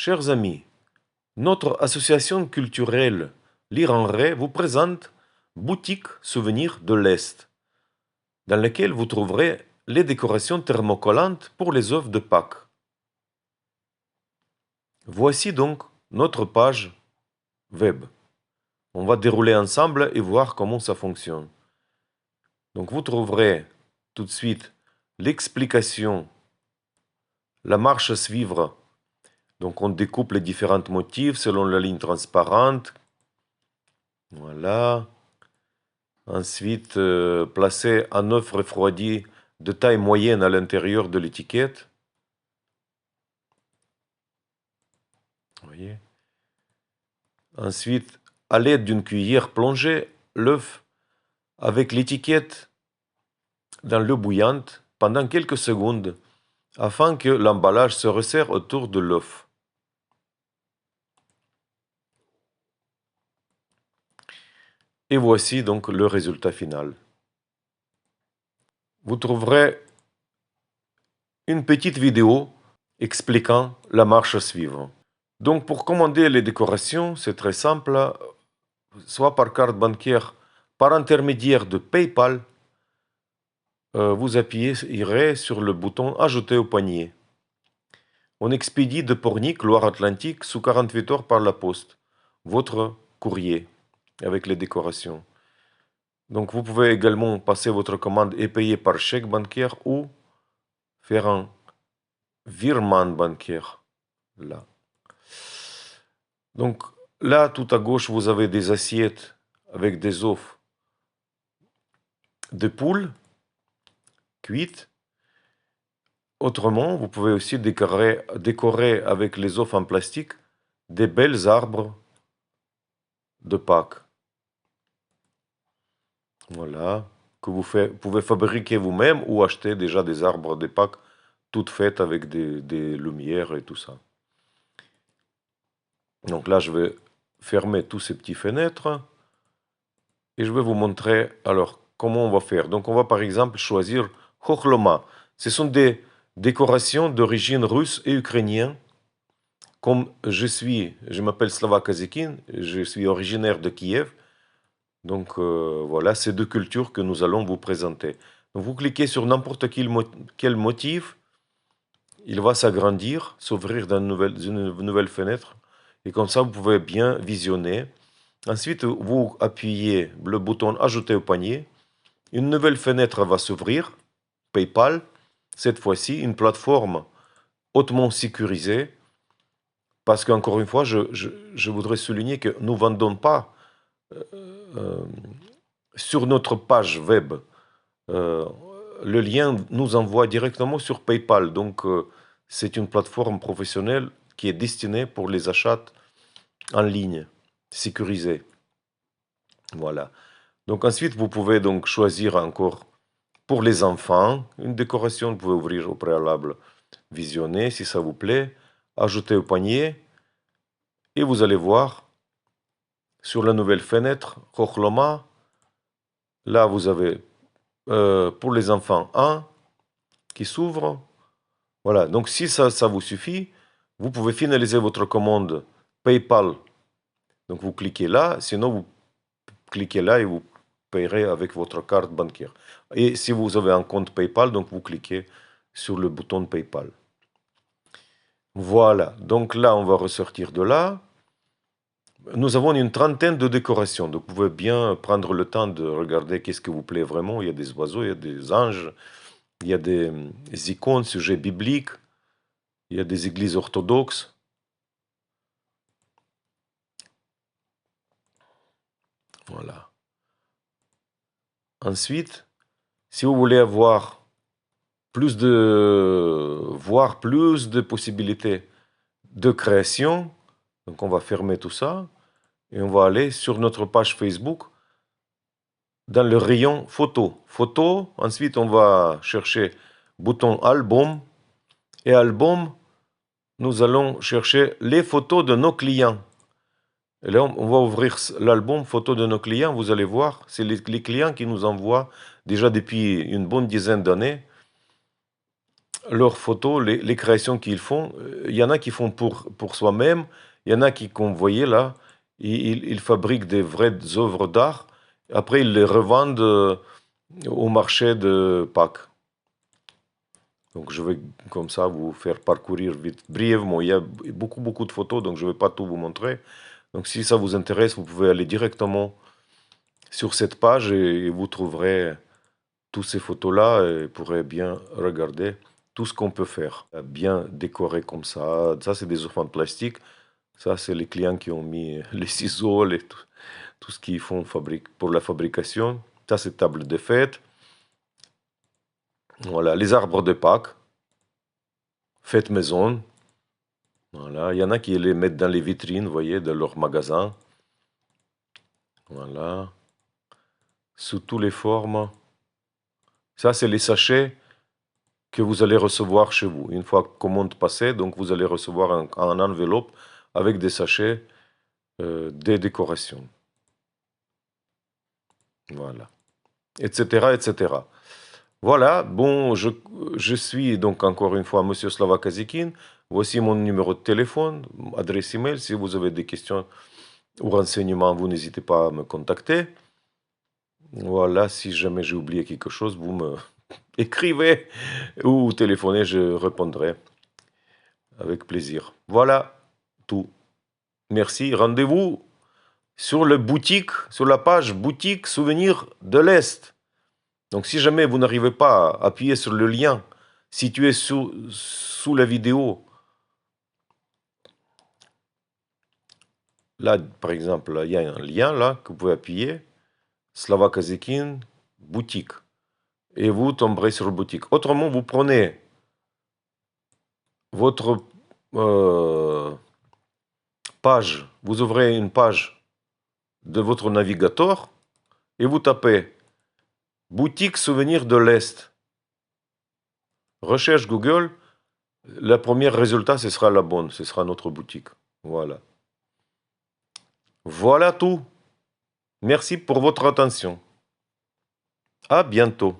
Chers amis, notre association culturelle Lire en Ré vous présente Boutique Souvenirs de l'Est, dans laquelle vous trouverez les décorations thermocollantes pour les œufs de Pâques. Voici donc notre page web. On va dérouler ensemble et voir comment ça fonctionne. Donc vous trouverez tout de suite l'explication, la marche à suivre. Donc on découpe les différents motifs selon la ligne transparente. Voilà. Ensuite, placer un œuf refroidi de taille moyenne à l'intérieur de l'étiquette. Voyez. Ensuite, à l'aide d'une cuillère, plonger l'œuf avec l'étiquette dans l'eau bouillante pendant quelques secondes afin que l'emballage se resserre autour de l'œuf. Et voici donc le résultat final. Vous trouverez une petite vidéo expliquant la marche suivante. Donc pour commander les décorations, c'est très simple, soit par carte bancaire, par intermédiaire de PayPal, vous appuyez sur le bouton Ajouter au panier. On expédie de Pornic, Loire-Atlantique, sous 48 heures par la poste. Votre courrier avec les décorations. Donc vous pouvez également passer votre commande et payer par chèque bancaire ou faire un virement bancaire. Là. Donc là, tout à gauche, vous avez des assiettes avec des œufs de poule cuites. Autrement, vous pouvez aussi décorer avec les œufs en plastique des belles arbres de Pâques. Voilà, que vous pouvez fabriquer vous-même ou acheter déjà des arbres de Pâques toutes faites avec des lumières et tout ça. Donc là, je vais fermer tous ces petites fenêtres et je vais vous montrer alors comment on va faire. Donc on va par exemple choisir Khokhloma. Ce sont des décorations d'origine russe et ukrainienne. Comme je m'appelle Slava Kazekin, je suis originaire de Kiev. Donc voilà, ces deux cultures que nous allons vous présenter. Donc, vous cliquez sur n'importe quel motif, il va s'agrandir, s'ouvrir dans une nouvelle fenêtre. Et comme ça, vous pouvez bien visionner. Ensuite, vous appuyez le bouton Ajouter au panier. Une nouvelle fenêtre va s'ouvrir, PayPal. Cette fois-ci, une plateforme hautement sécurisée. Parce qu'encore une fois, je voudrais souligner que nous ne vendons pas sur notre page web. Le lien nous envoie directement sur PayPal. Donc, c'est une plateforme professionnelle qui est destinée pour les achats en ligne, sécurisés. Voilà. Donc, ensuite, vous pouvez donc choisir encore pour les enfants une décoration. Vous pouvez ouvrir au préalable, visionner si ça vous plaît, ajouter au panier. Et vous allez voir sur la nouvelle fenêtre, Khokhloma. Là, vous avez pour les enfants un qui s'ouvre. Voilà, donc si ça vous suffit, vous pouvez finaliser votre commande PayPal. Donc vous cliquez là, sinon vous cliquez là et vous payerez avec votre carte bancaire. Et si vous avez un compte PayPal, donc vous cliquez sur le bouton PayPal. Voilà, donc là on va ressortir de là. Nous avons une trentaine de décorations, donc vous pouvez bien prendre le temps de regarder qu'est-ce qui vous plaît vraiment. Il y a des oiseaux, il y a des anges, il y a des icônes, sujets bibliques, il y a des églises orthodoxes. Voilà. Ensuite, si vous voulez voir plus de possibilités de création, donc on va fermer tout ça et on va aller sur notre page Facebook dans le rayon photo. Photo, ensuite on va chercher bouton album et album, nous allons chercher les photos de nos clients. Et là, on va ouvrir l'album photos de nos clients. Vous allez voir, c'est les clients qui nous envoient déjà depuis une bonne dizaine d'années leurs photos, les créations qu'ils font. Il y en a qui font pour soi-même, il y en a qui, comme vous voyez là, ils fabriquent des vraies œuvres d'art. Après, ils les revendent au marché de Pâques. Donc, je vais comme ça vous faire parcourir vite, brièvement. Il y a beaucoup de photos, donc je ne vais pas tout vous montrer. Donc, si ça vous intéresse, vous pouvez aller directement sur cette page et vous trouverez toutes ces photos-là et pourrez bien regarder tout ce qu'on peut faire. Bien décoré comme ça. Ça, c'est des enfants de plastique. Ça, c'est les clients qui ont mis les ciseaux, tout ce qu'ils font pour la fabrication. Ça, c'est table de fête. Voilà, les arbres de Pâques. Fête maison. Voilà, il y en a qui les mettent dans les vitrines, vous voyez, de leur magasin. Voilà, sous toutes les formes. Ça, c'est les sachets que vous allez recevoir chez vous. Une fois commande passée, donc vous allez recevoir un enveloppe avec des sachets, des décorations. Voilà, etc., etc. Voilà, bon, je suis donc encore une fois Monsieur Slava Kazikin. Voici mon numéro de téléphone, adresse email. Si vous avez des questions ou renseignements, vous n'hésitez pas à me contacter. Voilà, si jamais j'ai oublié quelque chose, vous me écrivez ou téléphonez, je répondrai avec plaisir. Voilà tout. Merci. Rendez-vous sur sur la page boutique Souvenirs de l'Est. Donc, si jamais vous n'arrivez pas à appuyer sur le lien situé sous la vidéo, là, par exemple, là, il y a un lien là que vous pouvez appuyer, Slava Kazekin, boutique. Et vous tomberez sur boutique. Autrement, vous prenez votre page, vous ouvrez une page de votre navigateur et vous tapez boutique Souvenirs de l'Est. Recherche Google, le premier résultat, ce sera la bonne, ce sera notre boutique. Voilà. Voilà tout. Merci pour votre attention. À bientôt.